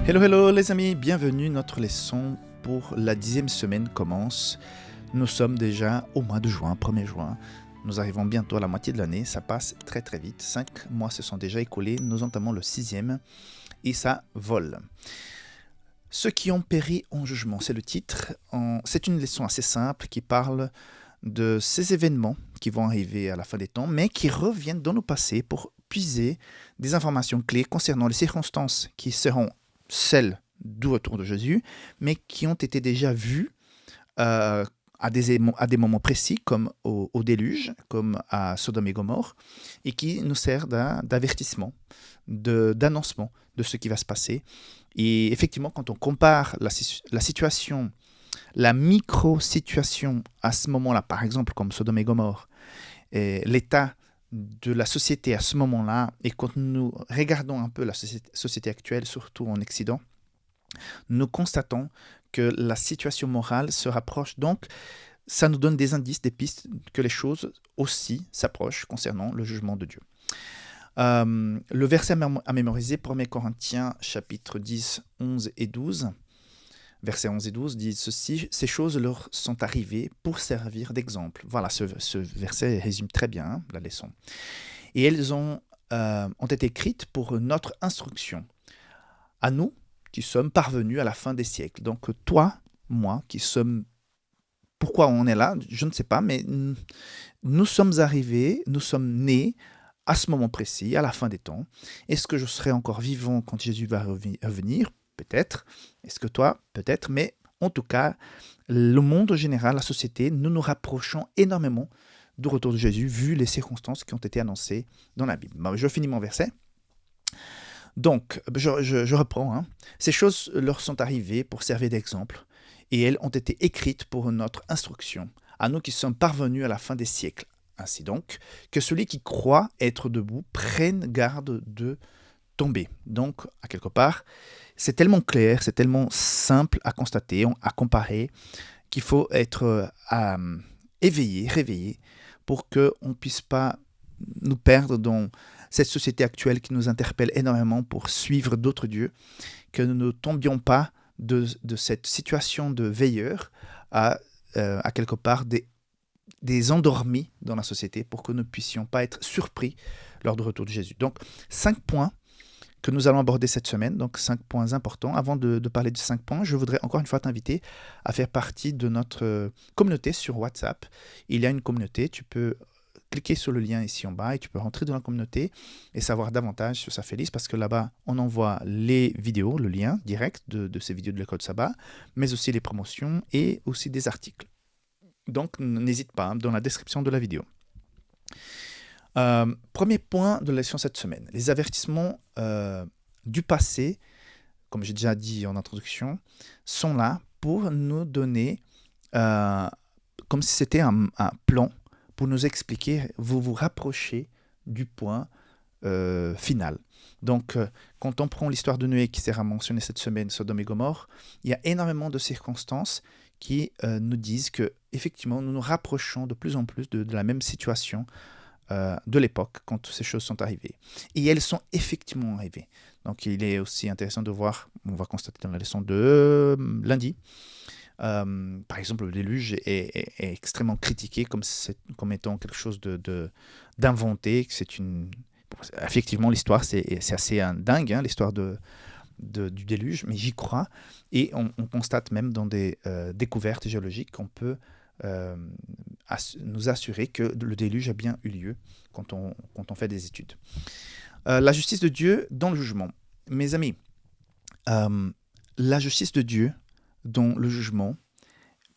Hello, hello les amis, bienvenue. Notre leçon pour la 10e semaine commence. Nous sommes déjà au mois de juin, 1er juin. Nous arrivons bientôt à la moitié de l'année, ça passe très très vite. 5 mois se sont déjà écoulés, nous entamons le 6e et ça vole. Ceux qui ont péri en jugement, c'est le titre. C'est une leçon assez simple qui parle de ces événements qui vont arriver à la fin des temps, mais qui reviennent dans nos passés pour puiser des informations clés concernant les circonstances qui seront celles du retour de Jésus, mais qui ont été déjà vues à des moments précis, comme au déluge, comme à Sodome et Gomorrhe, et qui nous servent d'avertissement, d'annoncement de ce qui va se passer. Et effectivement, quand on compare la situation, la micro-situation à ce moment-là, par exemple comme Sodome et Gomorrhe, et l'état de la société à ce moment-là, et quand nous regardons un peu la société actuelle, surtout en Occident, nous constatons que la situation morale se rapproche. Donc, ça nous donne des indices, des pistes que les choses aussi s'approchent concernant le jugement de Dieu. Le verset à mémoriser, 1 Corinthiens chapitre 10, 11 et 12, versets 11 et 12 disent ceci: « Ces choses leur sont arrivées pour servir d'exemple. » Voilà, ce verset résume très bien la leçon. « Et elles ont été écrites pour notre instruction, à nous qui sommes parvenus à la fin des siècles. » Donc toi, moi, qui sommes... Pourquoi on est là, je ne sais pas, mais nous sommes arrivés, nous sommes nés à ce moment précis, à la fin des temps. Est-ce que je serai encore vivant quand Jésus va revenir ? Peut-être. Est-ce que toi ? Peut-être. Mais en tout cas, le monde en général, la société, nous nous rapprochons énormément du retour de Jésus, vu les circonstances qui ont été annoncées dans la Bible. Je finis mon verset. Donc, je reprends. Ces choses leur sont arrivées pour servir d'exemple, et elles ont été écrites pour notre instruction, à nous qui sommes parvenus à la fin des siècles. Ainsi donc, que celui qui croit être debout prenne garde de tomber. Donc, à quelque part, c'est tellement clair, c'est tellement simple à constater, à comparer, qu'il faut être éveillé, réveillé, pour qu'on ne puisse pas nous perdre dans cette société actuelle qui nous interpelle énormément pour suivre d'autres dieux, que nous ne tombions pas de cette situation de veilleur à quelque part des endormis dans la société, pour que nous ne puissions pas être surpris lors du retour de Jésus. Donc, 5 points que nous allons aborder cette semaine, donc 5 points importants. Avant de parler de 5 points, je voudrais encore une fois t'inviter à faire partie de notre communauté sur WhatsApp. Il y a une communauté, tu peux cliquer sur le lien ici en bas et tu peux rentrer dans la communauté et savoir davantage sur Saphélis, parce que là-bas, on envoie les vidéos, le lien direct de ces vidéos de l'école Sabbat, mais aussi les promotions et aussi des articles. Donc, n'hésite pas, dans la description de la vidéo. Premier point de la leçon cette semaine, les avertissements du passé, comme j'ai déjà dit en introduction, sont là pour nous donner, comme si c'était un plan, pour nous expliquer, vous rapprochez du point final. Donc, quand on prend l'histoire de Noé qui sera mentionnée cette semaine, Sodome et Gomorrhe, il y a énormément de circonstances qui nous disent que effectivement nous nous rapprochons de plus en plus de la même situation de l'époque quand ces choses sont arrivées. Et elles sont effectivement arrivées. Donc il est aussi intéressant de voir, on va constater dans la leçon de lundi, par exemple le déluge est extrêmement critiqué comme étant quelque chose d'inventé. Effectivement l'histoire c'est assez dingue, l'histoire du déluge, mais j'y crois. Et on constate même dans des découvertes géologiques qu'on peut nous assurer que le déluge a bien eu lieu quand on fait des études. La justice de Dieu dans le jugement. Mes amis, la justice de Dieu dans le jugement,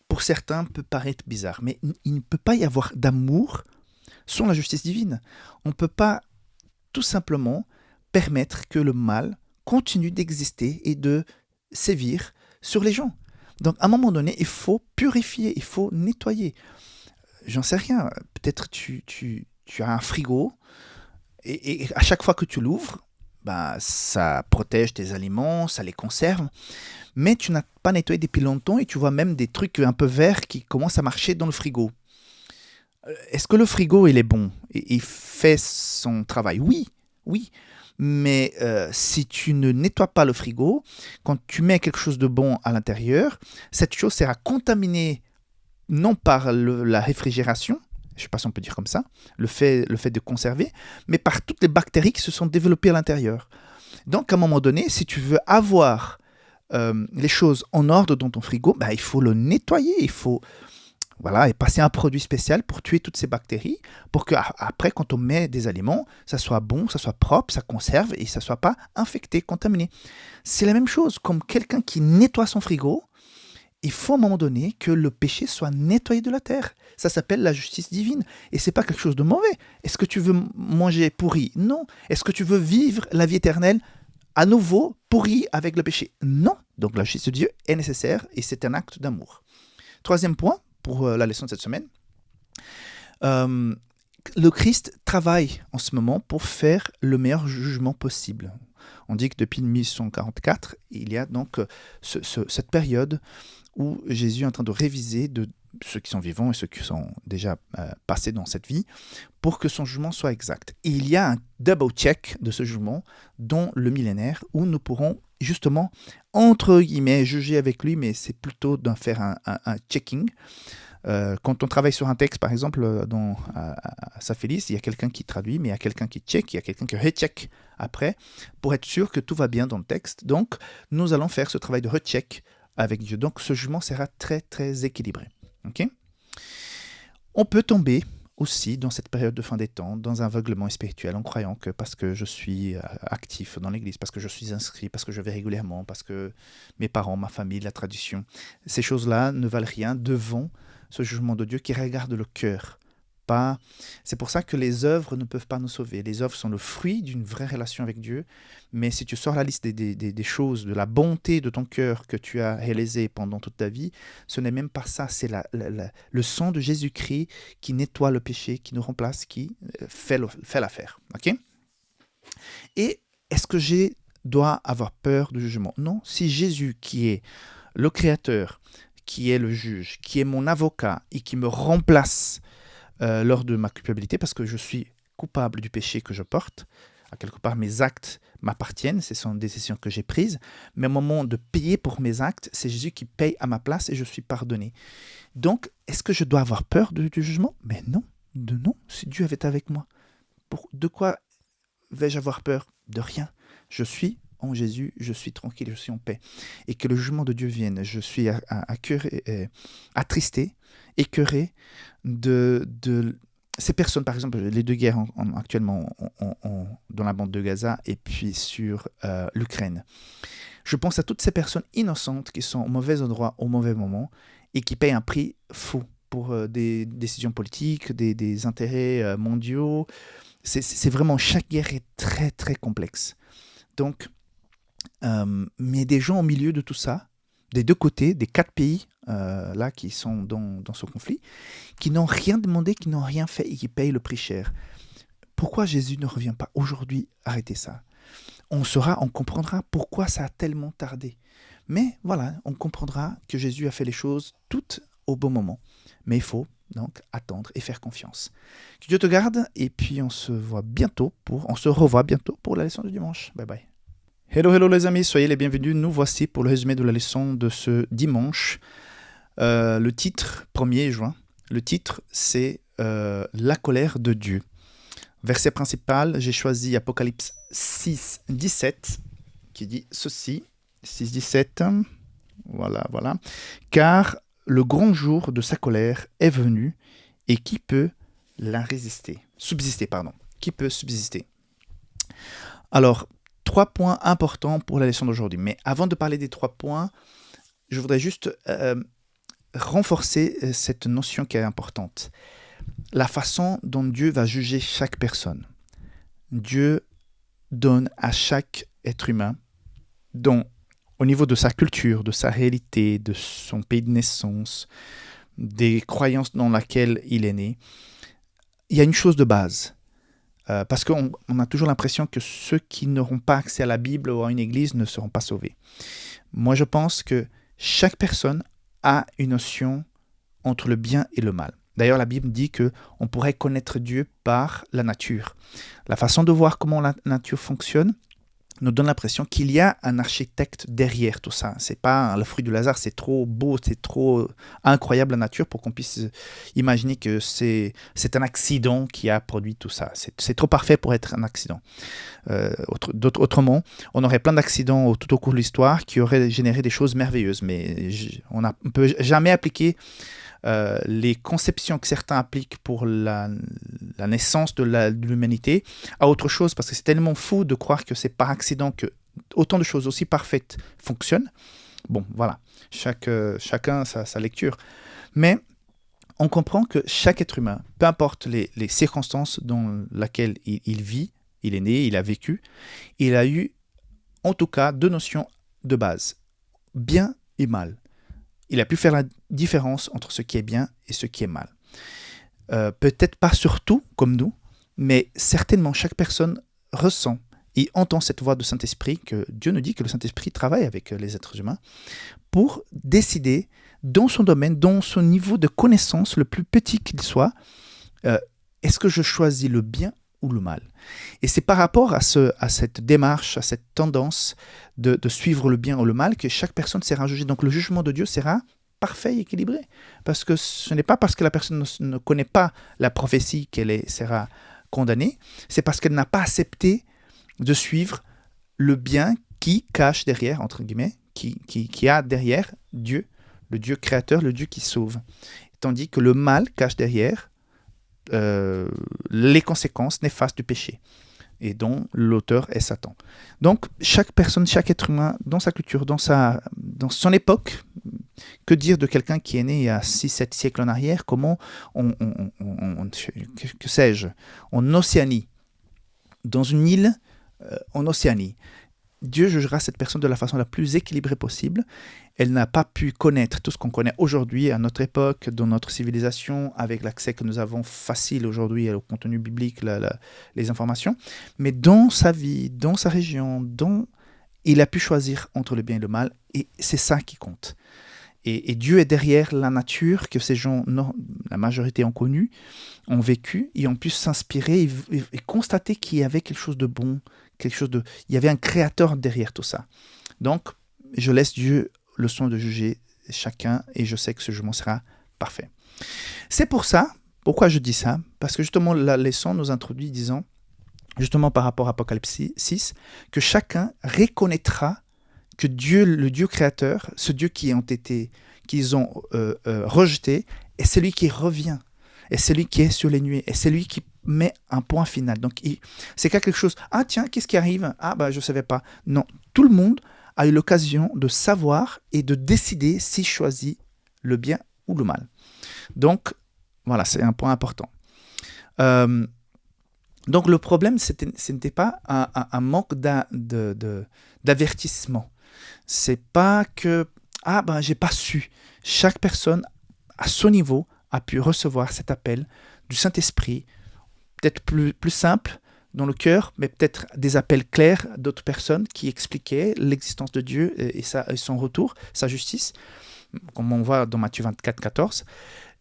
pour certains, peut paraître bizarre, mais il ne peut pas y avoir d'amour sans la justice divine. On ne peut pas tout simplement permettre que le mal continue d'exister et de sévir sur les gens. Donc, à un moment donné, il faut purifier, il faut nettoyer. J'en sais rien. Peut-être tu as un frigo et à chaque fois que tu l'ouvres, ça protège tes aliments, ça les conserve. Mais tu n'as pas nettoyé depuis longtemps et tu vois même des trucs un peu verts qui commencent à marcher dans le frigo. Est-ce que le frigo, il est bon et il fait son travail ? Oui. Mais si tu ne nettoies pas le frigo, quand tu mets quelque chose de bon à l'intérieur, cette chose sera contaminée non par la réfrigération, je ne sais pas si on peut dire comme ça, le fait de conserver, mais par toutes les bactéries qui se sont développées à l'intérieur. Donc, à un moment donné, si tu veux avoir les choses en ordre dans ton frigo, il faut le nettoyer, il faut et passer un produit spécial pour tuer toutes ces bactéries, pour qu'après, quand on met des aliments, ça soit bon, ça soit propre, ça conserve et ça ne soit pas infecté, contaminé. C'est la même chose, comme quelqu'un qui nettoie son frigo, il faut à un moment donné que le péché soit nettoyé de la terre. Ça s'appelle la justice divine. Et ce n'est pas quelque chose de mauvais. Est-ce que tu veux manger pourri? Non. Est-ce que tu veux vivre la vie éternelle à nouveau pourri avec le péché? Non. Donc la justice de Dieu est nécessaire et c'est un acte d'amour. Troisième point pour la leçon de cette semaine. Le Christ travaille en ce moment pour faire le meilleur jugement possible. On dit que depuis 1144, il y a donc cette période où Jésus est en train de réviser de ceux qui sont vivants et ceux qui sont déjà passés dans cette vie pour que son jugement soit exact. Et il y a un double check de ce jugement dans le millénaire où nous pourrons justement, entre guillemets, juger avec lui, mais c'est plutôt d'en faire un checking. Quand on travaille sur un texte, par exemple, dans Saphélis, il y a quelqu'un qui traduit, mais il y a quelqu'un qui check, il y a quelqu'un qui recheck après, pour être sûr que tout va bien dans le texte. Donc, nous allons faire ce travail de recheck avec Dieu. Donc, ce jugement sera très, très équilibré. Okay? On peut tomber aussi, dans cette période de fin des temps, dans un aveuglement spirituel en croyant que parce que je suis actif dans l'Église, parce que je suis inscrit, parce que je vais régulièrement, parce que mes parents, ma famille, la tradition, ces choses-là ne valent rien devant ce jugement de Dieu qui regarde le cœur. C'est pour ça que les œuvres ne peuvent pas nous sauver. Les œuvres sont le fruit d'une vraie relation avec Dieu. Mais si tu sors la liste des choses, de la bonté de ton cœur que tu as réalisé pendant toute ta vie, ce n'est même pas ça. C'est le sang de Jésus-Christ qui nettoie le péché, qui nous remplace, qui fait l'affaire. Okay? Et est-ce que je dois avoir peur du jugement? Non. Si Jésus, qui est le Créateur, qui est le juge, qui est mon avocat et qui me remplace lors de ma culpabilité, parce que je suis coupable du péché que je porte, à quelque part mes actes m'appartiennent, ce sont des décisions que j'ai prises, mais au moment de payer pour mes actes, c'est Jésus qui paye à ma place et je suis pardonné. Donc, est-ce que je dois avoir peur du jugement? Mais non, non, si Dieu avait été avec moi. De quoi vais-je avoir peur? De rien. Je suis en Jésus, je suis tranquille, je suis en paix. Et que le jugement de Dieu vienne, je suis attristé, écœuré de ces personnes, par exemple, les deux guerres actuellement dans la bande de Gaza et puis sur l'Ukraine. Je pense à toutes ces personnes innocentes qui sont au mauvais endroit, au mauvais moment et qui payent un prix fou pour des décisions politiques, des intérêts mondiaux. C'est vraiment, chaque guerre est très, très complexe. Donc, mais des gens au milieu de tout ça, des deux côtés, des 4 pays là qui sont dans ce conflit, qui n'ont rien demandé, qui n'ont rien fait et qui payent le prix cher. Pourquoi Jésus ne revient pas aujourd'hui arrêter ça? On comprendra pourquoi ça a tellement tardé. Mais voilà, on comprendra que Jésus a fait les choses toutes au bon moment. Mais il faut donc attendre et faire confiance. Que Dieu te garde et puis on se revoit bientôt pour la leçon du dimanche. Bye bye. Hello les amis, soyez les bienvenus. Nous voici pour le résumé de la leçon de ce dimanche. Le titre, 1er juin, le titre c'est La colère de Dieu. Verset principal, j'ai choisi Apocalypse 6, 17, qui dit ceci, 6, 17, voilà. Car le grand jour de sa colère est venu, et qui peut subsister. Qui peut subsister? Alors, 3 points importants pour la leçon d'aujourd'hui. Mais avant de parler des 3 points, je voudrais juste renforcer cette notion qui est importante. La façon dont Dieu va juger chaque personne. Dieu donne à chaque être humain, au niveau de sa culture, de sa réalité, de son pays de naissance, des croyances dans lesquelles il est né, il y a une chose de base. Parce qu'on a toujours l'impression que ceux qui n'auront pas accès à la Bible ou à une église ne seront pas sauvés. Moi, je pense que chaque personne a une notion entre le bien et le mal. D'ailleurs, la Bible dit qu'on pourrait connaître Dieu par la nature. La façon de voir comment la nature fonctionne nous donne l'impression qu'il y a un architecte derrière tout ça. C'est pas le fruit du hasard, c'est trop beau, c'est trop incroyable la nature pour qu'on puisse imaginer que c'est un accident qui a produit tout ça. C'est trop parfait pour être un accident. Autrement, on aurait plein d'accidents tout au cours de l'histoire qui auraient généré des choses merveilleuses, mais on ne peut jamais appliquer les conceptions que certains appliquent pour la naissance de l'humanité à autre chose, parce que c'est tellement fou de croire que c'est par accident que autant de choses aussi parfaites fonctionnent. Bon, voilà, chacun sa lecture. Mais on comprend que chaque être humain, peu importe les circonstances dans lesquelles il vit, il est né, il a vécu, il a eu en tout cas 2 notions de base, bien et mal. Il a pu faire la différence entre ce qui est bien et ce qui est mal. Peut-être pas surtout comme nous, mais certainement chaque personne ressent et entend cette voix du Saint-Esprit, que Dieu nous dit que le Saint-Esprit travaille avec les êtres humains, pour décider dans son domaine, dans son niveau de connaissance, le plus petit qu'il soit, est-ce que je choisis le bien ou le mal? Et c'est par rapport à cette démarche, à cette tendance de suivre le bien ou le mal que chaque personne sera jugée. Donc le jugement de Dieu sera parfait et équilibré. Parce que ce n'est pas parce que la personne ne connaît pas la prophétie qu'elle sera condamnée, c'est parce qu'elle n'a pas accepté de suivre le bien qui cache derrière, entre guillemets, qui a derrière Dieu, le Dieu créateur, le Dieu qui sauve. Tandis que le mal cache derrière les conséquences néfastes du péché, et dont l'auteur est Satan. Donc, chaque personne, chaque être humain, dans sa culture, dans son époque, que dire de quelqu'un qui est né il y a 6-7 siècles en arrière, comment que sais-je, en Océanie, dans une île en Océanie, Dieu jugera cette personne de la façon la plus équilibrée possible. Elle n'a pas pu connaître tout ce qu'on connaît aujourd'hui à notre époque, dans notre civilisation, avec l'accès que nous avons facile aujourd'hui au contenu biblique, les informations. Mais dans sa vie, dans sa région, il a pu choisir entre le bien et le mal, et c'est ça qui compte. Et Dieu est derrière la nature que ces gens, la majorité ont connue, ont vécu, et ont pu s'inspirer et constater qu'il y avait quelque chose de bon, il y avait un créateur derrière tout ça. Donc, je laisse Dieu le soin de juger chacun, et je sais que ce jugement sera parfait. C'est pour ça, pourquoi je dis ça? Parce que justement, la leçon nous introduit disant, justement par rapport à Apocalypse 6, que chacun reconnaîtra que Dieu, le Dieu créateur, ce Dieu qu'ils ont rejeté, est celui qui revient, est celui qui est sur les nuées, est celui qui met un point final. Donc, c'est quelque chose, ah tiens, qu'est-ce qui arrive? Ah bah je ne savais pas. Non, tout le monde a eu l'occasion de savoir et de décider s'il choisit le bien ou le mal. Donc, voilà, c'est un point important. Donc, le problème, ce n'était pas un manque d'avertissement. C'est pas que, ah ben, j'ai pas su. Chaque personne, à son niveau, a pu recevoir cet appel du Saint-Esprit, peut-être plus simple dans le cœur, mais peut-être des appels clairs d'autres personnes qui expliquaient l'existence de Dieu et son retour, sa justice, comme on voit dans Matthieu 24, 14.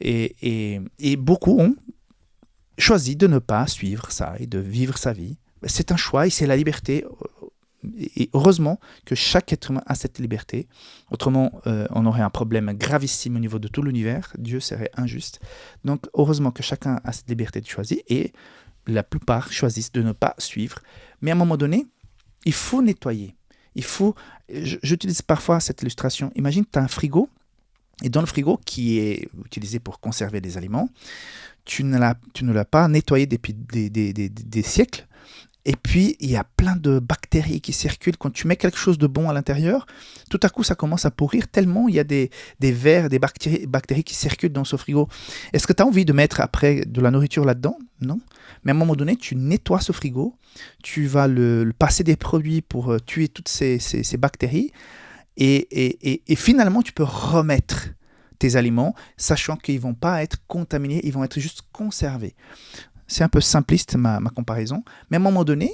Et beaucoup ont choisi de ne pas suivre ça et de vivre sa vie. C'est un choix et c'est la liberté. Et heureusement que chaque être humain a cette liberté. Autrement, on aurait un problème gravissime au niveau de tout l'univers. Dieu serait injuste. Donc, heureusement que chacun a cette liberté de choisir, et la plupart choisissent de ne pas suivre. Mais à un moment donné, il faut nettoyer. J'utilise parfois cette illustration. Imagine que tu as un frigo, et dans le frigo qui est utilisé pour conserver des aliments, tu ne l'as pas nettoyé depuis des siècles. Et puis, il y a plein de bactéries qui circulent. Quand tu mets quelque chose de bon à l'intérieur, tout à coup, ça commence à pourrir tellement il y a des vers, des bactéries qui circulent dans ce frigo. Est-ce que tu as envie de mettre après de la nourriture là-dedans? Non. Mais à un moment donné, tu nettoies ce frigo, tu vas le passer des produits pour tuer toutes ces bactéries, et finalement, tu peux remettre tes aliments, sachant qu'ils ne vont pas être contaminés, ils vont être juste conservés. C'est un peu simpliste ma comparaison, mais à un moment donné,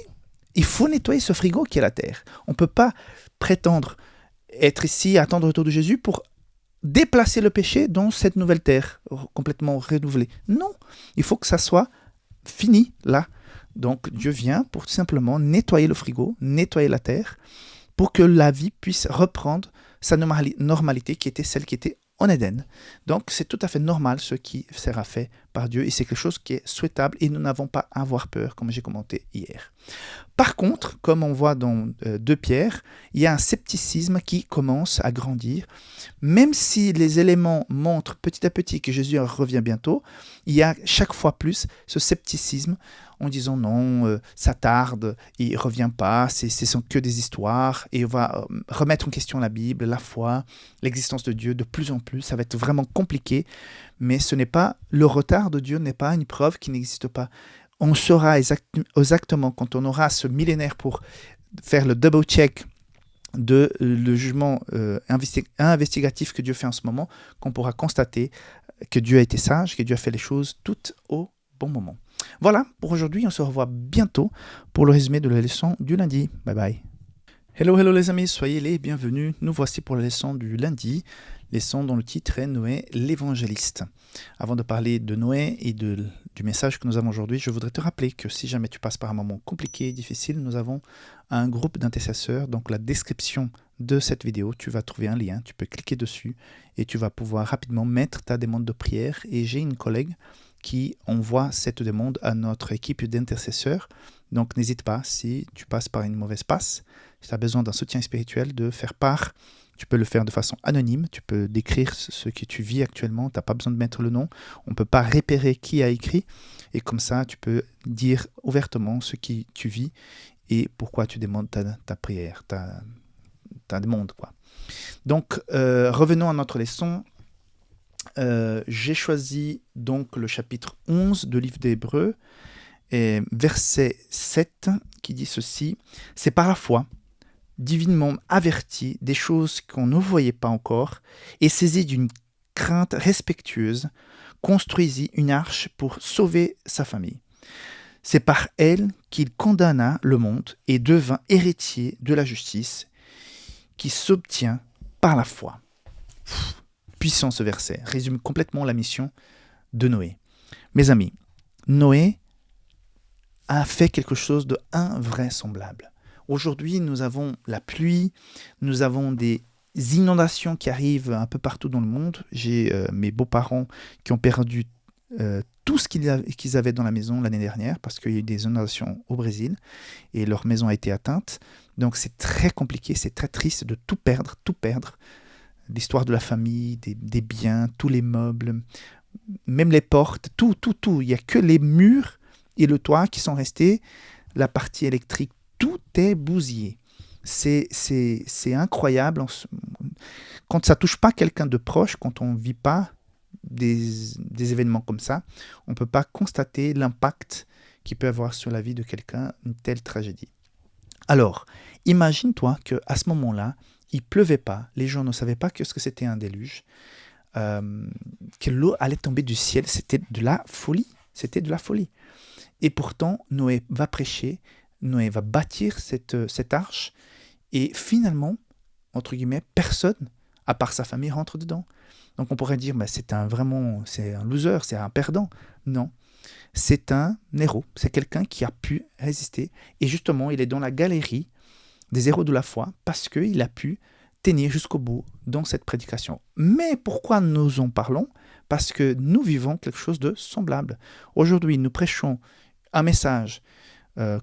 il faut nettoyer ce frigo qui est la terre. On ne peut pas prétendre être ici, attendre le retour de Jésus pour déplacer le péché dans cette nouvelle terre, complètement renouvelée. Non, il faut que ça soit fini là. Donc Dieu vient pour tout simplement nettoyer le frigo, nettoyer la terre, pour que la vie puisse reprendre sa normalité qui était celle qui était en Éden. Donc c'est tout à fait normal ce qui sera fait par Dieu et c'est quelque chose qui est souhaitable et nous n'avons pas à avoir peur comme j'ai commenté hier. Par contre, comme on voit dans 2 Pierre, il y a un scepticisme qui commence à grandir. Même si les éléments montrent petit à petit que Jésus revient bientôt, il y a chaque fois plus ce scepticisme en disant non, ça tarde, il ne revient pas, ce sont que des histoires, et on va remettre en question la Bible, la foi, l'existence de Dieu de plus en plus, ça va être vraiment compliqué, mais ce n'est pas, le retard de Dieu n'est pas une preuve qu'il n'existe pas. On saura exactement quand on aura ce millénaire pour faire le double-check de le jugement investigatif que Dieu fait en ce moment, qu'on pourra constater que Dieu a été sage, que Dieu a fait les choses toutes au bon moment. Voilà, pour aujourd'hui, on se revoit bientôt pour le résumé de la leçon du lundi. Bye bye. Hello les amis, soyez les bienvenus. Nous voici pour la leçon du lundi, leçon dont le titre est Noé l'évangéliste. Avant de parler de Noé et du message que nous avons aujourd'hui, je voudrais te rappeler que si jamais tu passes par un moment compliqué et difficile, nous avons un groupe d'intercesseurs. Donc la description de cette vidéo, tu vas trouver un lien, tu peux cliquer dessus et tu vas pouvoir rapidement mettre ta demande de prière. Et j'ai une collègue qui envoie cette demande à notre équipe d'intercesseurs. Donc n'hésite pas, si tu passes par une mauvaise passe, si tu as besoin d'un soutien spirituel, de faire part. Tu peux le faire de façon anonyme, tu peux décrire ce que tu vis actuellement, tu n'as pas besoin de mettre le nom, on ne peut pas repérer qui a écrit, et comme ça tu peux dire ouvertement ce que tu vis et pourquoi tu demandes ta prière, ta demande, quoi. Donc revenons à notre leçon. J'ai choisi donc le chapitre 11 du livre d'Hébreux, et verset 7 qui dit ceci: « C'est par la foi, divinement averti des choses qu'on ne voyait pas encore, et saisi d'une crainte respectueuse, construisit une arche pour sauver sa famille. C'est par elle qu'il condamna le monde et devint héritier de la justice qui s'obtient par la foi. » Puissant ce verset, résume complètement la mission de Noé. Mes amis, Noé a fait quelque chose d'invraisemblable. Aujourd'hui, nous avons la pluie, nous avons des inondations qui arrivent un peu partout dans le monde. J'ai mes beaux-parents qui ont perdu tout ce qu'ils avaient dans la maison l'année dernière parce qu'il y a eu des inondations au Brésil et leur maison a été atteinte. Donc c'est très compliqué, c'est très triste de tout perdre. L'histoire de la famille, des biens, tous les meubles, même les portes, tout. Il n'y a que les murs et le toit qui sont restés, la partie électrique, tout est bousillé. C'est incroyable. Quand ça ne touche pas quelqu'un de proche, quand on ne vit pas des événements comme ça, on ne peut pas constater l'impact qu'il peut avoir sur la vie de quelqu'un, une telle tragédie. Alors, imagine-toi qu'à ce moment-là, il ne pleuvait pas, les gens ne savaient pas ce que c'était un déluge, que l'eau allait tomber du ciel, c'était de la folie. Et pourtant, Noé va prêcher, Noé va bâtir cette arche, et finalement, entre guillemets, personne, à part sa famille, rentre dedans. Donc on pourrait dire, c'est un loser, c'est un perdant. Non, c'est un héros, c'est quelqu'un qui a pu résister, et justement, il est dans la galerie des héros de la foi, parce qu'il a pu tenir jusqu'au bout dans cette prédication. Mais pourquoi nous en parlons? Parce que nous vivons quelque chose de semblable. Aujourd'hui, nous prêchons un message,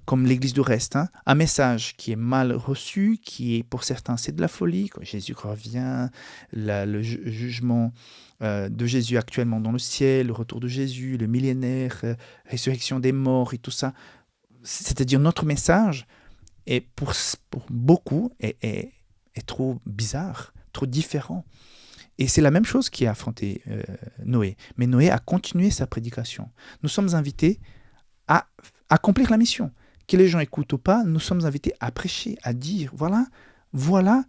comme l'Église du reste, un message qui est mal reçu, qui est pour certains c'est de la folie, quand Jésus revient, le jugement de Jésus actuellement dans le ciel, le retour de Jésus, le millénaire, résurrection des morts et tout ça. C'est-à-dire notre message est pour beaucoup est trop bizarre, trop différent. Et c'est la même chose qui a affronté Noé. Mais Noé a continué sa prédication. Nous sommes invités à accomplir la mission. Que les gens écoutent ou pas, nous sommes invités à prêcher, à dire, voilà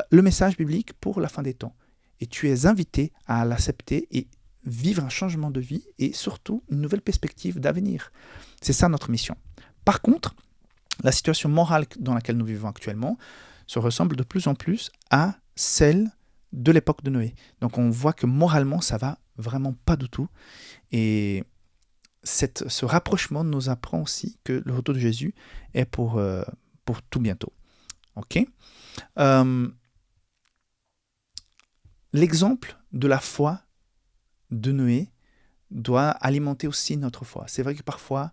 le message biblique pour la fin des temps. Et tu es invité à l'accepter et vivre un changement de vie et surtout une nouvelle perspective d'avenir. C'est ça notre mission. Par contre, la situation morale dans laquelle nous vivons actuellement se ressemble de plus en plus à celle de l'époque de Noé. Donc on voit que moralement, ça va vraiment pas du tout. Et ce rapprochement nous apprend aussi que le retour de Jésus est pour tout bientôt. Ok. L'exemple de la foi de Noé doit alimenter aussi notre foi. C'est vrai que parfois,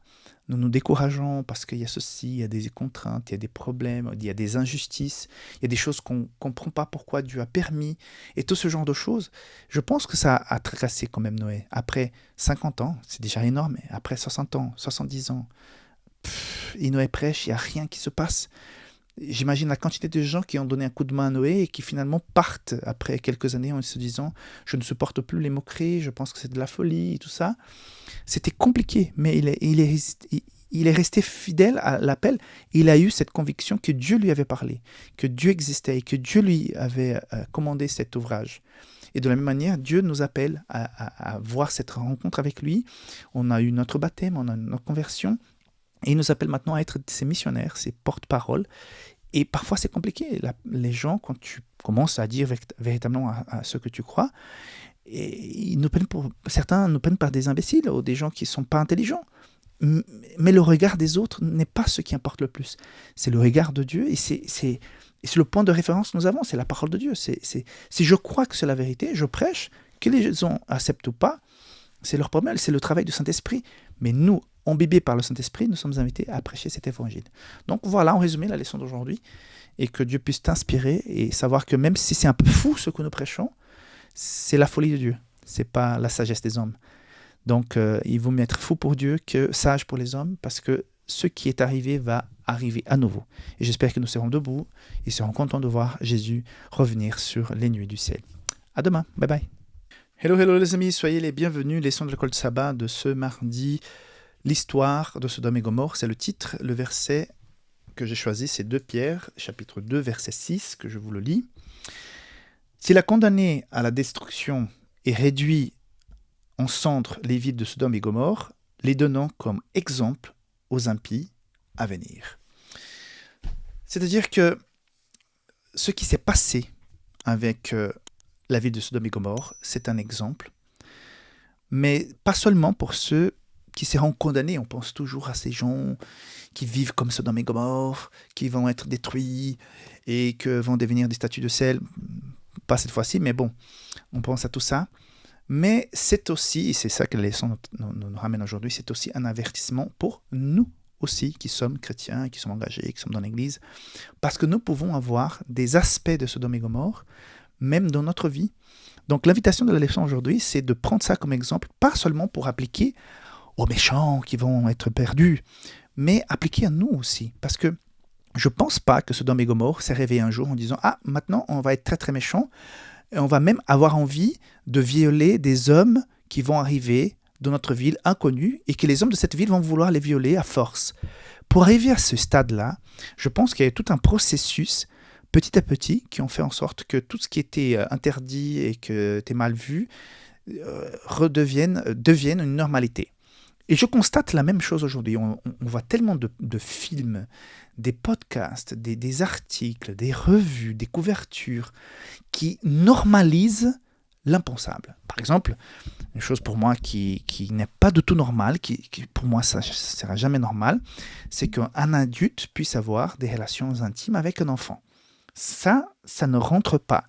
nous nous décourageons parce qu'il y a ceci, il y a des contraintes, il y a des problèmes, il y a des injustices, il y a des choses qu'on ne comprend pas pourquoi Dieu a permis, et tout ce genre de choses. Je pense que ça a tracassé quand même Noé. Après 50 ans, c'est déjà énorme, mais après 60 ans, 70 ans, et Noé prêche, il n'y a rien qui se passe. J'imagine la quantité de gens qui ont donné un coup de main à Noé et qui finalement partent après quelques années en se disant « je ne supporte plus les moqueries, je pense que c'est de la folie » et tout ça. C'était compliqué, mais il est resté fidèle à l'appel. Il a eu cette conviction que Dieu lui avait parlé, que Dieu existait et que Dieu lui avait commandé cet ouvrage. Et de la même manière, Dieu nous appelle à voir cette rencontre avec lui. On a eu notre baptême, on a eu notre conversion. Et il nous appelle maintenant à être ses missionnaires, ses porte-paroles. Et parfois, c'est compliqué. Les gens, quand tu commences à dire véritablement à ce que tu crois, et certains nous prennent par des imbéciles ou des gens qui ne sont pas intelligents. Mais le regard des autres n'est pas ce qui importe le plus. C'est le regard de Dieu et c'est le point de référence que nous avons, c'est la parole de Dieu. Si je crois que c'est la vérité, je prêche, que les gens acceptent ou pas, c'est leur problème, c'est le travail du Saint-Esprit. Mais nous, imbibés par le Saint-Esprit, nous sommes invités à prêcher cet évangile. Donc voilà, en résumé, la leçon d'aujourd'hui, et que Dieu puisse t'inspirer et savoir que même si c'est un peu fou ce que nous prêchons, c'est la folie de Dieu, c'est pas la sagesse des hommes. Donc il vaut mieux être fou pour Dieu que sage pour les hommes, parce que ce qui est arrivé va arriver à nouveau. Et j'espère que nous serons debout et serons contents de voir Jésus revenir sur les nuées du ciel. À demain, bye bye. Hello les amis, soyez les bienvenus. Leçon de l'école de sabbat de ce mardi. L'histoire de Sodome et Gomorrhe, c'est le titre. Le verset que j'ai choisi, c'est 2 Pierre, chapitre 2, verset 6, que je vous le lis. S'il a condamné à la destruction et réduit en cendres les villes de Sodome et Gomorrhe, les donnant comme exemple aux impies à venir. C'est-à-dire que ce qui s'est passé avec la ville de Sodome et Gomorrhe, c'est un exemple, mais pas seulement pour ceux qui seront condamnés. On pense toujours à ces gens qui vivent comme Sodome et Gomorrhe, qui vont être détruits et que vont devenir des statues de sel. Pas cette fois-ci, mais bon, on pense à tout ça. Mais c'est aussi, et c'est ça que la leçon nous ramène aujourd'hui, c'est aussi un avertissement pour nous aussi, qui sommes chrétiens, qui sommes engagés, qui sommes dans l'Église, parce que nous pouvons avoir des aspects de Sodome et Gomorrhe, même dans notre vie. Donc l'invitation de la leçon aujourd'hui, c'est de prendre ça comme exemple, pas seulement pour appliquer aux méchants qui vont être perdus, mais appliquer à nous aussi, parce que je ne pense pas que Sodome et Gomorrhe s'est réveillé un jour en disant « Ah, maintenant on va être très très méchants, et on va même avoir envie de violer des hommes qui vont arriver dans notre ville inconnus et que les hommes de cette ville vont vouloir les violer à force. » Pour arriver à ce stade-là, je pense qu'il y a eu tout un processus, petit à petit, qui ont fait en sorte que tout ce qui était interdit et qui était mal vu devienne une normalité. Et je constate la même chose aujourd'hui. On voit tellement de films, des podcasts, des articles, des revues, des couvertures qui normalisent l'impensable. Par exemple, une chose pour moi qui n'est pas du tout normale, qui pour moi ça ne sera jamais normal, c'est qu'un adulte puisse avoir des relations intimes avec un enfant. Ça ne rentre pas.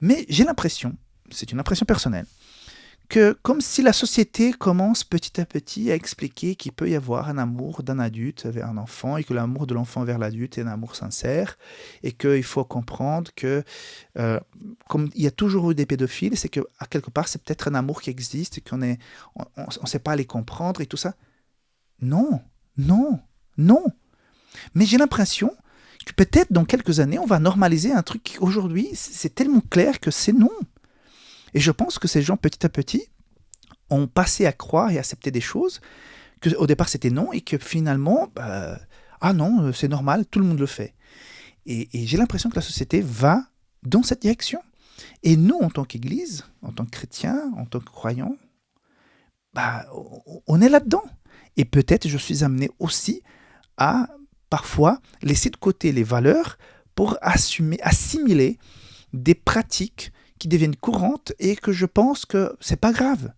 Mais j'ai l'impression, c'est une impression personnelle, que comme si la société commence petit à petit à expliquer qu'il peut y avoir un amour d'un adulte vers un enfant et que l'amour de l'enfant vers l'adulte est un amour sincère et qu'il faut comprendre que comme il y a toujours eu des pédophiles, c'est qu'à quelque part c'est peut-être un amour qui existe et qu'on ne sait pas les comprendre et tout ça. Non. Mais j'ai l'impression que peut-être dans quelques années on va normaliser un truc qui aujourd'hui c'est tellement clair que c'est non. Et je pense que ces gens, petit à petit, ont passé à croire et accepter des choses qu'au départ c'était non et que finalement, ah non, c'est normal, tout le monde le fait. Et j'ai l'impression que la société va dans cette direction. Et nous, en tant qu'Église, en tant que chrétiens, en tant que croyants, on est là-dedans. Et peut-être je suis amené aussi à parfois laisser de côté les valeurs pour assimiler des pratiques qui deviennent courantes et que je pense que c'est pas grave.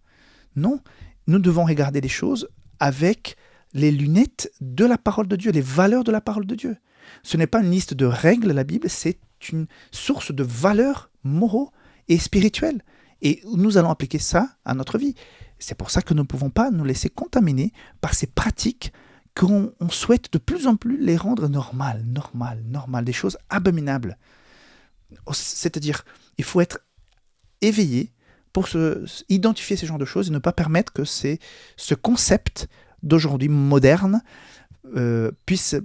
Non, nous devons regarder les choses avec les lunettes de la parole de Dieu, les valeurs de la parole de Dieu. Ce n'est pas une liste de règles, la Bible, c'est une source de valeurs moraux et spirituelles. Et nous allons appliquer ça à notre vie. C'est pour ça que nous ne pouvons pas nous laisser contaminer par ces pratiques qu'on souhaite de plus en plus les rendre normales, des choses abominables. C'est-à-dire, il faut être éveillé pour identifier ces genres de choses et ne pas permettre que ce concept d'aujourd'hui moderne puisse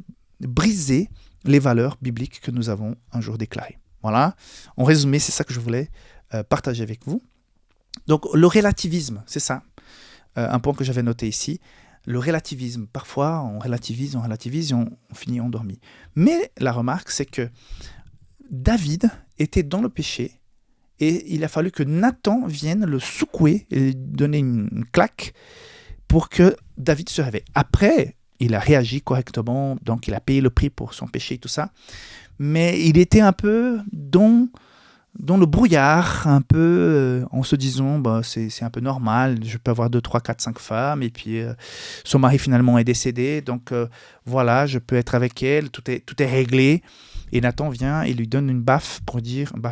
briser les valeurs bibliques que nous avons un jour déclarées. Voilà, en résumé, c'est ça que je voulais partager avec vous. Donc, le relativisme, c'est ça, un point que j'avais noté ici. Le relativisme, parfois on relativise et on finit endormi. Mais la remarque, c'est que David était dans le péché et il a fallu que Nathan vienne le secouer et lui donner une claque pour que David se réveille. Après, il a réagi correctement, donc il a payé le prix pour son péché et tout ça. Mais il était un peu dans le brouillard, un peu en se disant c'est un peu normal, je peux avoir 2, 3, 4, 5 femmes, et puis son mari finalement est décédé, donc voilà, je peux être avec elle, tout est réglé. Et Nathan vient et lui donne une baffe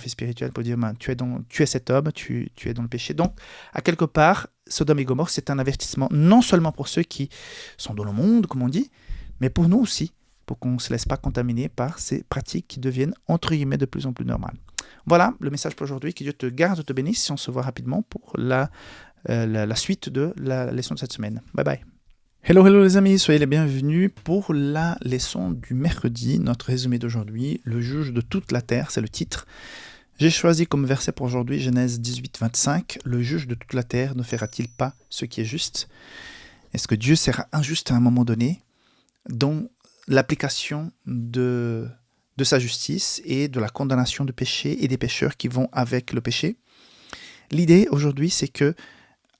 spirituelle pour dire tu es cet homme, tu es dans le péché. Donc, à quelque part, Sodome et Gomorrhe, c'est un avertissement non seulement pour ceux qui sont dans le monde, comme on dit, mais pour nous aussi, pour qu'on ne se laisse pas contaminer par ces pratiques qui deviennent, entre guillemets, de plus en plus normales. Voilà le message pour aujourd'hui. Que Dieu te garde, te bénisse. On se voit rapidement pour la suite de la leçon de cette semaine. Bye bye. Hello les amis, soyez les bienvenus pour la leçon du mercredi, notre résumé d'aujourd'hui, le juge de toute la terre, c'est le titre. J'ai choisi comme verset pour aujourd'hui Genèse 18, 25, le juge de toute la terre ne fera-t-il pas ce qui est juste? Est-ce que Dieu sera injuste à un moment donné dans l'application de sa justice et de la condamnation du péché et des pécheurs qui vont avec le péché? L'idée aujourd'hui, c'est que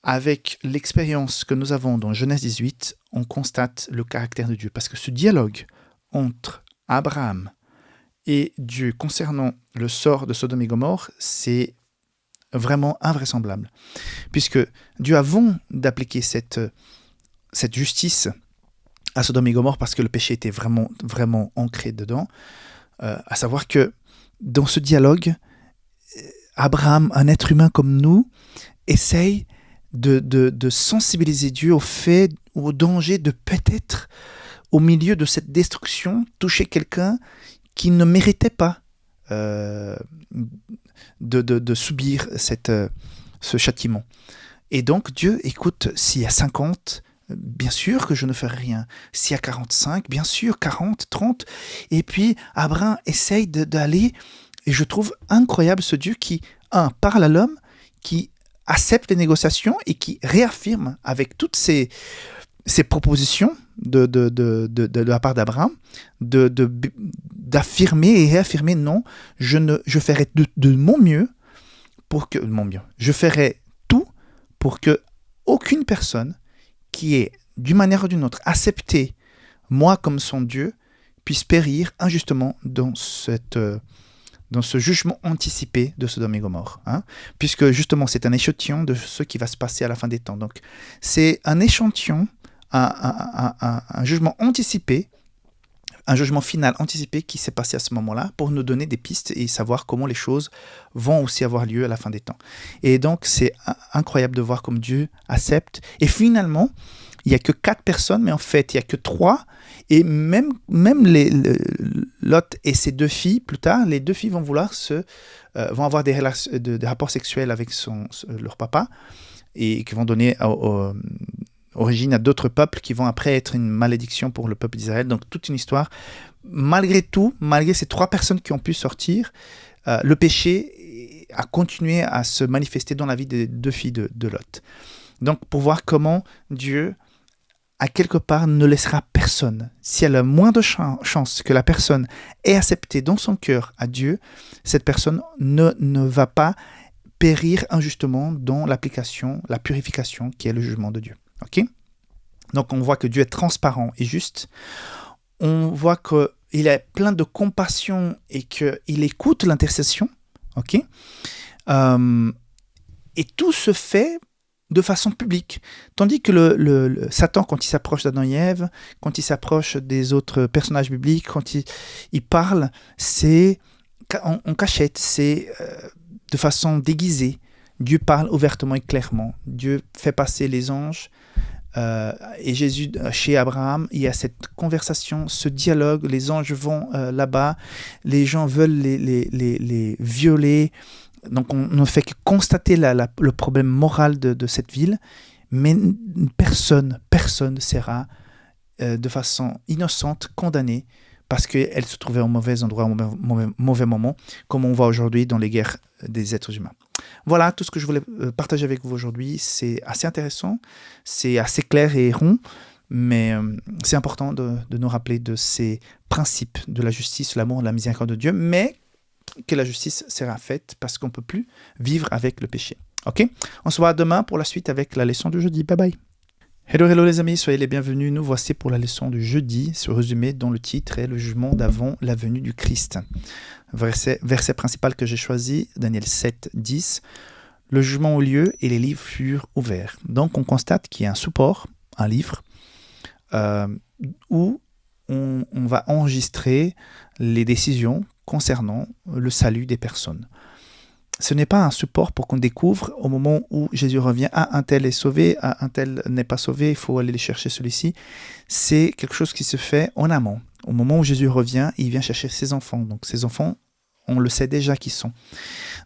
avec l'expérience que nous avons dans Genèse 18, on constate le caractère de Dieu. Parce que ce dialogue entre Abraham et Dieu concernant le sort de Sodome et Gomorrhe, c'est vraiment invraisemblable. Puisque Dieu, avant d'appliquer cette justice à Sodome et Gomorrhe, parce que le péché était vraiment, vraiment ancré dedans, à savoir que dans ce dialogue, Abraham, un être humain comme nous, essaye de sensibiliser Dieu au danger de peut-être, au milieu de cette destruction, toucher quelqu'un qui ne méritait pas de subir ce châtiment. Et donc Dieu, écoute, s'il y a 50, bien sûr que je ne ferai rien. S'il y a 45, bien sûr, 40, 30. Et puis Abraham essaye d'aller, et je trouve incroyable ce Dieu qui, parle à l'homme, qui accepte les négociations et qui réaffirme avec toutes ces propositions de la part d'Abraham, d'affirmer et réaffirmer non, je ferai de mon mieux je ferai tout pour que aucune personne qui est d'une manière ou d'une autre accepté moi comme son Dieu puisse périr injustement dans ce jugement anticipé de Sodome et Gomorrhe. Puisque justement c'est un échantillon de ce qui va se passer à la fin des temps. Donc c'est un échantillon, un jugement anticipé, un jugement final anticipé qui s'est passé à ce moment-là pour nous donner des pistes et savoir comment les choses vont aussi avoir lieu à la fin des temps. Et donc c'est incroyable de voir comme Dieu accepte. Et finalement, il n'y a que 4 personnes, mais en fait, il n'y a que 3. Et même Lot et ses 2 filles, plus tard, les 2 filles vont vouloir vont avoir des rapports sexuels avec leur papa et qui vont donner origine à d'autres peuples qui vont après être une malédiction pour le peuple d'Israël. Donc toute une histoire. Malgré tout, malgré ces 3 personnes qui ont pu sortir, le péché a continué à se manifester dans la vie des 2 filles de Lot. Donc pour voir comment Dieu, à quelque part, ne laissera personne. Si elle a moins de chance que la personne ait accepté dans son cœur à Dieu, cette personne ne va pas périr injustement dans l'application, la purification qui est le jugement de Dieu. Okay? Donc on voit que Dieu est transparent et juste. On voit qu'il est plein de compassion et qu'il écoute l'intercession. Okay? Et tout se fait de façon publique. Tandis que Satan, quand il s'approche d'Adam et Ève, quand il s'approche des autres personnages bibliques, quand il parle, c'est en cachette, c'est de façon déguisée. Dieu parle ouvertement et clairement. Dieu fait passer les anges et Jésus chez Abraham. Il y a cette conversation, ce dialogue. Les anges vont là-bas. Les gens veulent les violer. Donc on ne fait que constater le problème moral de cette ville. Mais personne ne sera de façon innocente condamné parce qu'elle se trouvait au mauvais endroit, au mauvais moment, comme on voit aujourd'hui dans les guerres des êtres humains. Voilà tout ce que je voulais partager avec vous aujourd'hui. C'est assez intéressant, c'est assez clair et rond, mais c'est important de nous rappeler de ces principes de la justice, l'amour, la miséricorde de Dieu, mais que la justice sera faite parce qu'on ne peut plus vivre avec le péché. Ok ? On se voit demain pour la suite avec la leçon du jeudi. Bye bye. Hello les amis, soyez les bienvenus. Nous voici pour la leçon du jeudi, ce résumé dont le titre est le jugement d'avant la venue du Christ. Verset principal que j'ai choisi, Daniel 7, 10. Le jugement eut lieu et les livres furent ouverts. Donc on constate qu'il y a un support, un livre, où on va enregistrer les décisions concernant le salut des personnes. Ce n'est pas un support pour qu'on découvre au moment où Jésus revient, un tel est sauvé, un tel n'est pas sauvé, il faut aller les chercher celui-ci. C'est quelque chose qui se fait en amont. Au moment où Jésus revient, il vient chercher ses enfants. Donc ses enfants, on le sait déjà qui sont.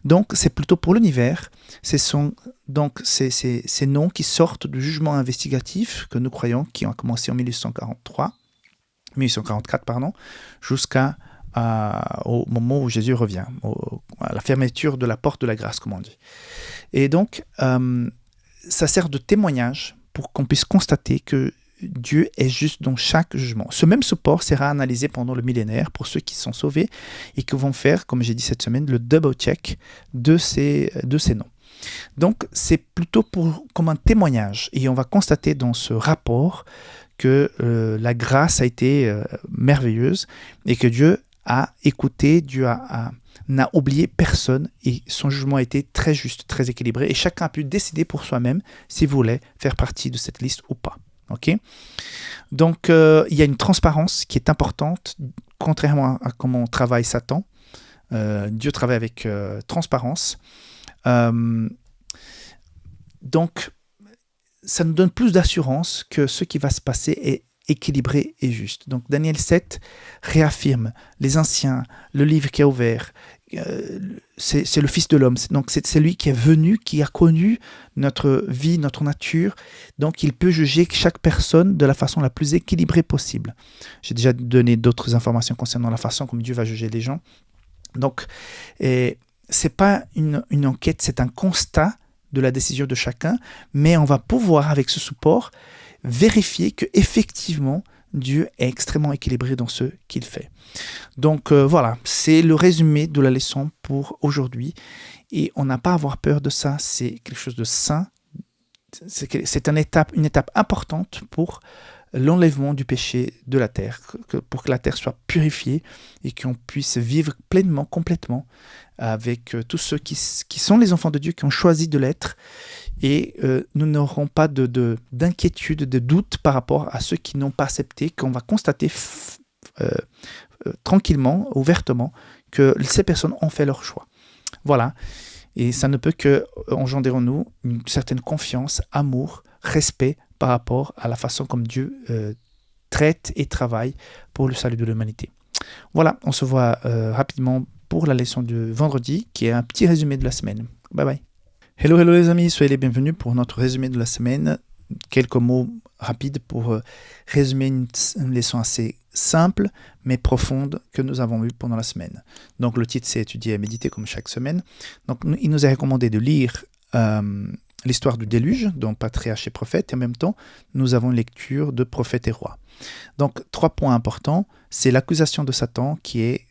Donc c'est plutôt pour l'univers. Ce sont donc ces noms qui sortent du jugement investigatif que nous croyons, qui ont commencé en 1844, jusqu'à au moment où Jésus revient, à la fermeture de la porte de la grâce, comme on dit. Et donc, ça sert de témoignage pour qu'on puisse constater que Dieu est juste dans chaque jugement. Ce même support sera analysé pendant le millénaire pour ceux qui sont sauvés et qui vont faire, comme j'ai dit cette semaine, le double-check de ces noms. Donc, c'est plutôt comme un témoignage. Et on va constater dans ce rapport que la grâce a été merveilleuse et que Dieu a écouté, Dieu n'a oublié personne et son jugement a été très juste, très équilibré et chacun a pu décider pour soi-même s'il voulait faire partie de cette liste ou pas. Okay ? Donc, il y a une transparence qui est importante, contrairement à comment travaille Satan. Dieu travaille avec transparence. Donc, ça nous donne plus d'assurance que ce qui va se passer est équilibré et juste. Donc Daniel 7 réaffirme les anciens, le livre qui est ouvert, c'est le Fils de l'homme. Donc c'est lui qui est venu, qui a connu notre vie, notre nature. Donc il peut juger chaque personne de la façon la plus équilibrée possible. J'ai déjà donné d'autres informations concernant la façon comme Dieu va juger les gens. Donc c'est pas une enquête, c'est un constat de la décision de chacun, mais on va pouvoir avec ce support vérifier qu'effectivement, Dieu est extrêmement équilibré dans ce qu'il fait. Donc voilà, c'est le résumé de la leçon pour aujourd'hui. Et on n'a pas à avoir peur de ça, c'est quelque chose de saint. C'est une étape importante pour l'enlèvement du péché de la terre, pour que la terre soit purifiée et qu'on puisse vivre pleinement, complètement avec tous ceux qui sont les enfants de Dieu, qui ont choisi de l'être. Et nous n'aurons pas d'inquiétude, de doute par rapport à ceux qui n'ont pas accepté, qu'on va constater tranquillement, ouvertement, que ces personnes ont fait leur choix. Voilà. Et ça ne peut que engendrer en nous une certaine confiance, amour, respect par rapport à la façon comme Dieu traite et travaille pour le salut de l'humanité. Voilà, on se voit rapidement pour la leçon de vendredi, qui est un petit résumé de la semaine. Bye bye. Hello les amis, soyez les bienvenus pour notre résumé de la semaine. Quelques mots rapides pour résumer une leçon assez simple mais profonde que nous avons vue pendant la semaine. Donc le titre c'est étudier et méditer comme chaque semaine. Donc il nous est recommandé de lire l'histoire du déluge, dont patriarche et prophète, et en même temps nous avons une lecture de prophètes et rois. Donc 3 points importants, c'est l'accusation de Satan qui est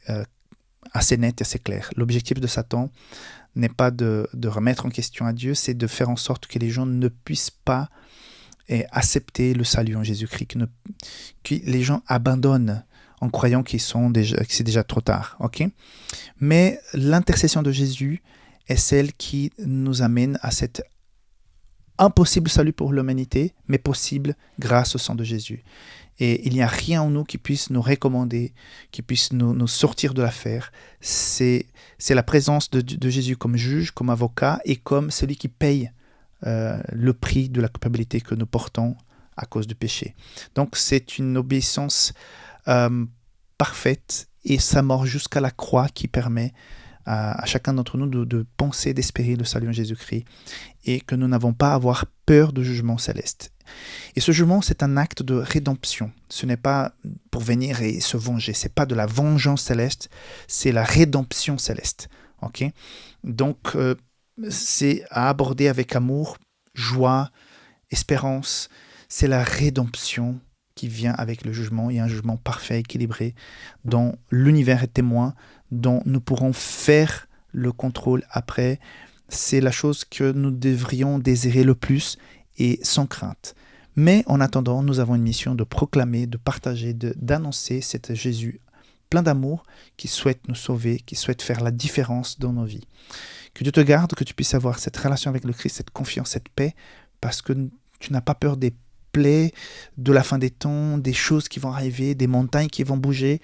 assez nette et assez claire. L'objectif de Satan n'est pas de remettre en question à Dieu, c'est de faire en sorte que les gens ne puissent pas accepter le salut en Jésus-Christ, que les gens abandonnent en croyant que c'est déjà trop tard. Okay ? Mais l'intercession de Jésus est celle qui nous amène à cet impossible salut pour l'humanité, mais possible grâce au sang de Jésus. Et il n'y a rien en nous qui puisse nous recommander, qui puisse nous sortir de l'affaire. C'est la présence de Jésus comme juge, comme avocat et comme celui qui paye le prix de la culpabilité que nous portons à cause du péché. Donc c'est une obéissance parfaite et sa mort jusqu'à la croix qui permet à chacun d'entre nous de penser, d'espérer le salut en Jésus-Christ et que nous n'avons pas à avoir peur du jugement céleste. Et ce jugement, c'est un acte de rédemption. Ce n'est pas pour venir et se venger. Ce n'est pas de la vengeance céleste, c'est la rédemption céleste. Okay? Donc, c'est à aborder avec amour, joie, espérance. C'est la rédemption qui vient avec le jugement. Il y a un jugement parfait, équilibré, dont l'univers est témoin, dont nous pourrons faire le contrôle après. C'est la chose que nous devrions désirer le plus et sans crainte. Mais en attendant, nous avons une mission de proclamer, de partager, d'annoncer cet Jésus plein d'amour qui souhaite nous sauver, qui souhaite faire la différence dans nos vies. Que Dieu te garde, que tu puisses avoir cette relation avec le Christ, cette confiance, cette paix, parce que tu n'as pas peur des plaies, de la fin des temps, des choses qui vont arriver, des montagnes qui vont bouger.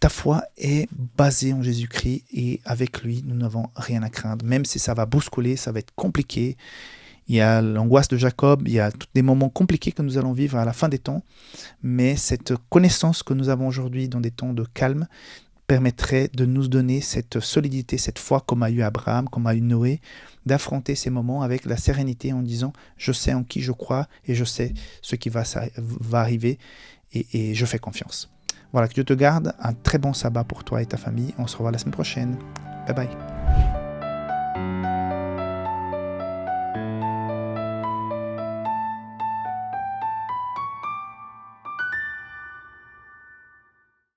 Ta foi est basée en Jésus-Christ et avec lui, nous n'avons rien à craindre. Même si ça va bousculer, ça va être compliqué. Il y a l'angoisse de Jacob, il y a tous des moments compliqués que nous allons vivre à la fin des temps. Mais cette connaissance que nous avons aujourd'hui dans des temps de calme permettrait de nous donner cette solidité, cette foi comme a eu Abraham, comme a eu Noé, d'affronter ces moments avec la sérénité en disant « Je sais en qui je crois et je sais ce qui va arriver et je fais confiance ». Voilà, que Dieu te garde, un très bon sabbat pour toi et ta famille. On se revoit la semaine prochaine. Bye bye.